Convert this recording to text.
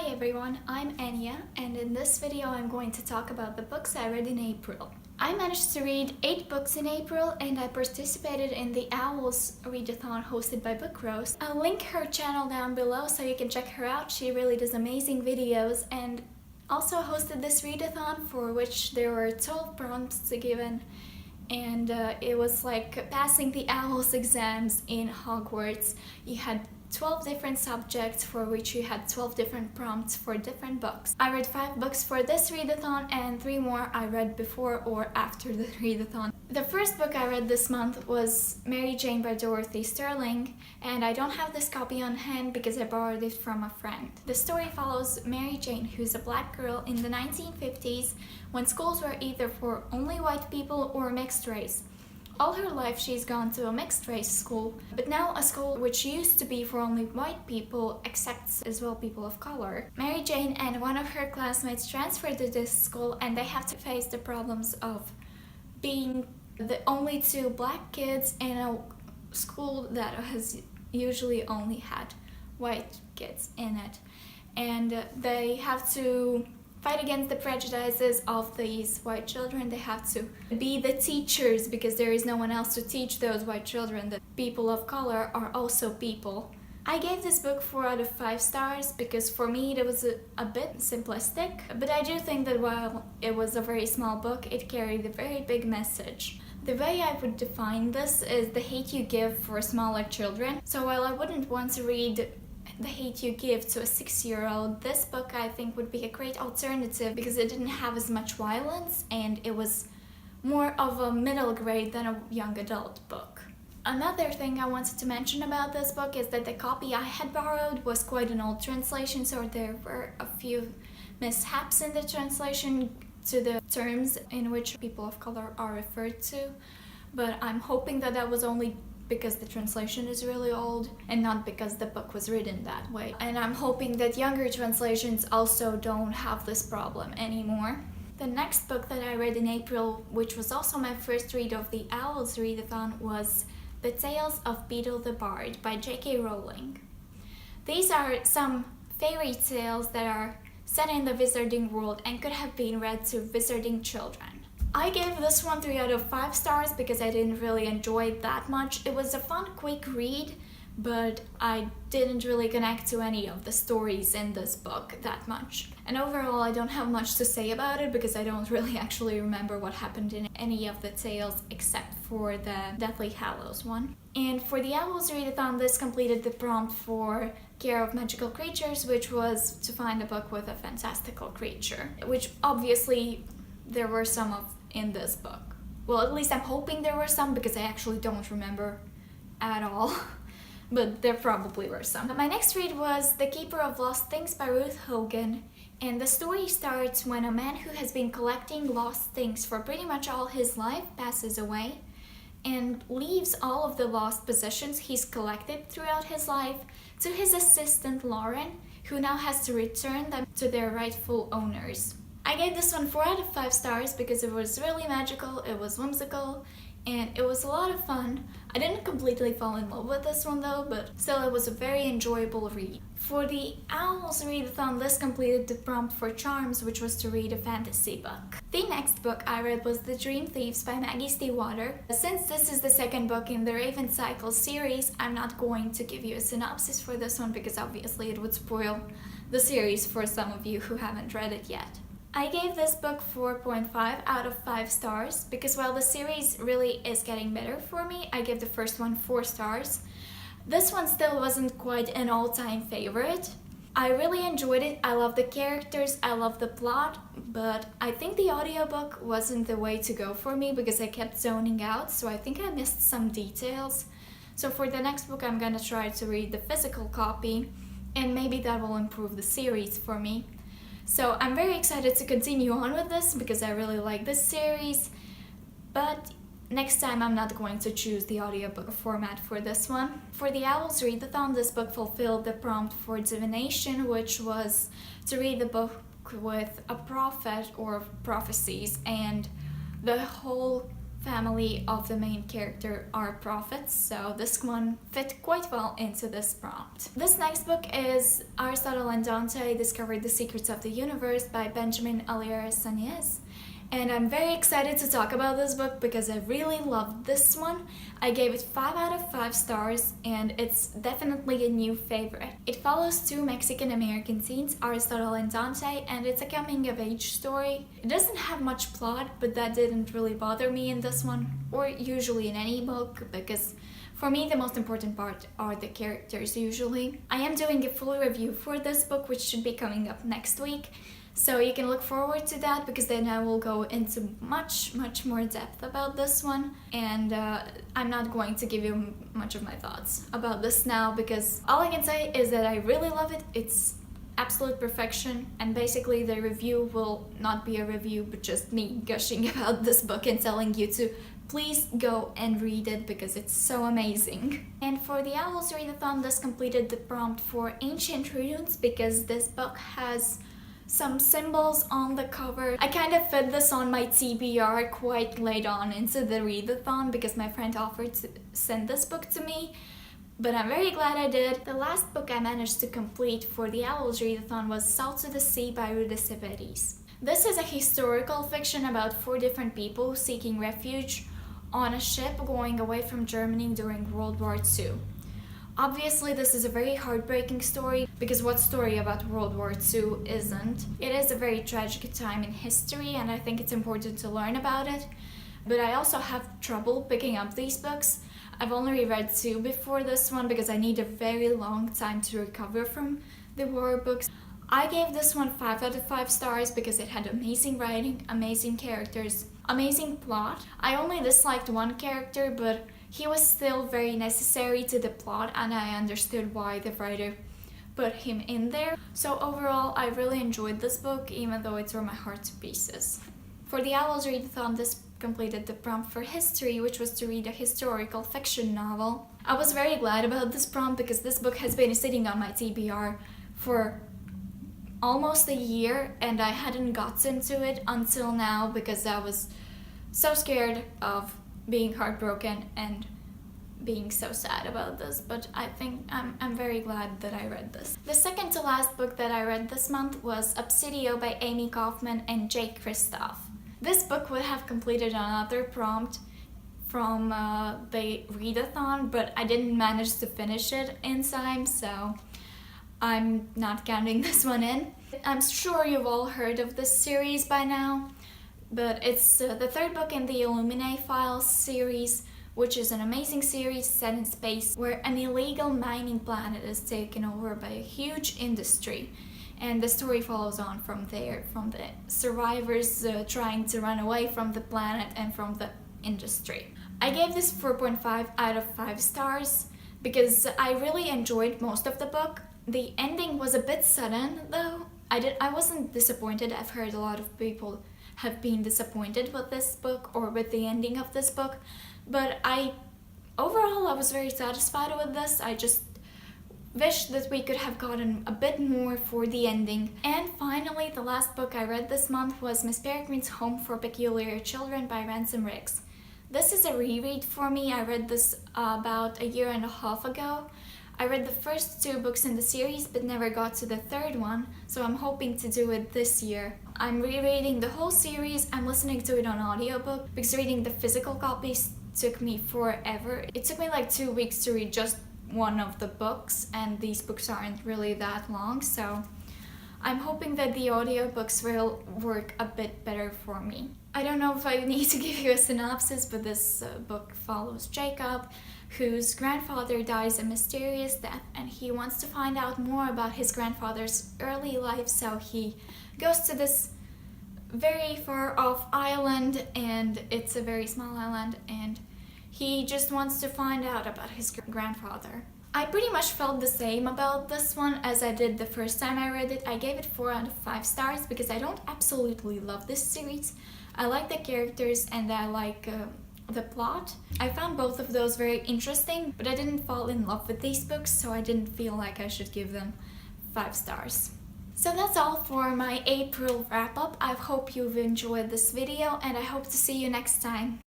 Hi everyone, I'm Amie, and in this video I'm going to talk about the books I read in April. I managed to read 8 books in April and I participated in the Owls readathon hosted by Book Rose. I'll link her channel down below so you can check her out. She really does amazing videos and also hosted this readathon for which there were 12 prompts given, and it was like passing the Owls exams in Hogwarts. You had 12 different subjects for which you had 12 different prompts for different books. I read 5 books for this readathon and 3 more I read before or after the readathon. The first book I read this month was Mary Jane by Dorothy Sterling, and I don't have this copy on hand because I borrowed it from a friend. The story follows Mary Jane, who's a black girl in the 1950s when schools were either for only white people or mixed race. All her life she's gone to a mixed race school, but now a school which used to be for only white people accepts as well people of color. Mary Jane and one of her classmates transferred to this school and they have to face the problems of being the only 2 black kids in a school that has usually only had white kids in it. And they have to fight against the prejudices of these white children. They have to be the teachers because there is no one else to teach those white children that people of color are also people. I gave this book 4 out of 5 stars because for me it was a bit simplistic, but I do think that while it was a very small book, it carried a very big message. The way I would define this is the hate you give for smaller children. So while I wouldn't want to read The Hate You Give to a 6-year-old, this book I think would be a great alternative because it didn't have as much violence and it was more of a middle grade than a young adult book. Another thing I wanted to mention about this book is that the copy I had borrowed was quite an old translation, so there were a few mishaps in the translation to the terms in which people of color are referred to, but I'm hoping that that was only because the translation is really old and not because the book was written that way. And I'm hoping that younger translations also don't have this problem anymore. The next book that I read in April, which was also my first read of the Owls readathon, was The Tales of Beedle the Bard by J.K. Rowling. These are some fairy tales that are set in the wizarding world and could have been read to wizarding children. I gave this one 3 out of 5 stars because I didn't really enjoy it that much. It was a fun, quick read, but I didn't really connect to any of the stories in this book that much. And overall, I don't have much to say about it because I don't really actually remember what happened in any of the tales except for the Deathly Hallows one. And for the Owls readathon, this completed the prompt for Care of Magical Creatures, which was to find a book with a fantastical creature, which obviously there were some of in this book. Well, at least I'm hoping there were some because I actually don't remember at all, but there probably were some. But my next read was The Keeper of Lost Things by Ruth Hogan, and the story starts when a man who has been collecting lost things for pretty much all his life passes away and leaves all of the lost possessions he's collected throughout his life to his assistant Lauren, who now has to return them to their rightful owners. I gave this one 4 out of 5 stars because it was really magical, it was whimsical, and it was a lot of fun. I didn't completely fall in love with this one though, but still it was a very enjoyable read. For the Owls readathon, this completed the prompt for Charms, which was to read a fantasy book. The next book I read was The Dream Thieves by Maggie Stiefvater. Since this is the second book in the Raven Cycle series, I'm not going to give you a synopsis for this one because obviously it would spoil the series for some of you who haven't read it yet. I gave this book 4.5 out of 5 stars because while the series really is getting better for me, I gave the first one 4 stars. This one still wasn't quite an all-time favorite. I really enjoyed it, I love the characters, I love the plot, but I think the audiobook wasn't the way to go for me because I kept zoning out, so I think I missed some details. So for the next book I'm gonna try to read the physical copy, and maybe that will improve the series for me. So I'm very excited to continue on with this because I really like this series, but next time I'm not going to choose the audiobook format for this one. For the Owls readathon, this book fulfilled the prompt for divination, which was to read the book with a prophet or prophecies, and the whole family of the main character are prophets, so this one fit quite well into this prompt. This next book is Aristotle and Dante Discovered the Secrets of the Universe by Benjamin Alire Sáenz. And I'm very excited to talk about this book because I really loved this one. I gave it 5 out of 5 stars and it's definitely a new favorite. It follows 2 Mexican-American teens, Aristotle and Dante, and it's a coming-of-age story. It doesn't have much plot, but that didn't really bother me in this one, or usually in any book, because for me the most important part are the characters usually. I am doing a full review for this book, which should be coming up next week. So you can look forward to that because then I will go into much more depth about this one, and I'm not going to give you much of my thoughts about this now because all I can say is that I really love it. It's absolute perfection, and basically the review will not be a review but just me gushing about this book and telling you to please go and read it because it's so amazing. And for the Owls Readathon, this completed the prompt for Ancient Runes because this book has some symbols on the cover. I kind of fit this on my TBR quite late on into the readathon because my friend offered to send this book to me, but I'm very glad I did. The last book I managed to complete for the Owls Readathon was Salt to the Sea by Ruta Sepetys. This is a historical fiction about 4 different people seeking refuge on a ship going away from Germany during World War II. Obviously, this is a very heartbreaking story, because what story about World War II isn't? It is a very tragic time in history, and I think it's important to learn about it. But I also have trouble picking up these books. I've only read 2 before this one, because I need a very long time to recover from the war books. I gave this one 5 out of 5 stars because it had amazing writing, amazing characters, amazing plot. I only disliked one character, but he was still very necessary to the plot, and I understood why the writer put him in there. So overall, I really enjoyed this book, even though it tore my heart to pieces. For the Owls Readathon, this completed the prompt for history, which was to read a historical fiction novel. I was very glad about this prompt because this book has been sitting on my TBR for almost a year, and I hadn't gotten to it until now because I was so scared of being heartbroken and being so sad about this, but I think I'm very glad that I read this. The second to last book that I read this month was Obsidio by Amie Kaufman and Jake Kristoff. This book would have completed another prompt from the readathon, but I didn't manage to finish it in time, so I'm not counting this one in. I'm sure you've all heard of this series by now, but it's the 3rd book in the Illuminae Files series, which is an amazing series set in space where an illegal mining planet is taken over by a huge industry. And the story follows on from there, from the survivors trying to run away from the planet and from the industry. I gave this 4.5 out of 5 stars because I really enjoyed most of the book. The ending was a bit sudden though. I wasn't disappointed. I've heard a lot of people have been disappointed with this book or with the ending of this book, but overall I was very satisfied with this. I just wish that we could have gotten a bit more for the ending. And finally, the last book I read this month was Miss Peregrine's Home for Peculiar Children by Ransom. This is a reread for me. I read this about a year and a half ago. I read the first 2 books in the series but never got to the 3rd one, so I'm hoping to do it this year. I'm rereading the whole series. I'm listening to it on audiobook because reading the physical copies took me forever. It took me like 2 weeks to read just one of the books, and these books aren't really that long, so I'm hoping that the audiobooks will work a bit better for me. I don't know if I need to give you a synopsis, but this book follows Jacob, whose grandfather dies a mysterious death, and he wants to find out more about his grandfather's early life, so he goes to this very far off island, and it's a very small island, and he just wants to find out about his grandfather. I pretty much felt the same about this one as I did the first time I read it. I gave it 4 out of 5 stars because I don't absolutely love this series. I like the characters and I like the plot. I found both of those very interesting, but I didn't fall in love with these books, so I didn't feel like I should give them 5 stars. So that's all for my April wrap-up. I hope you've enjoyed this video and I hope to see you next time.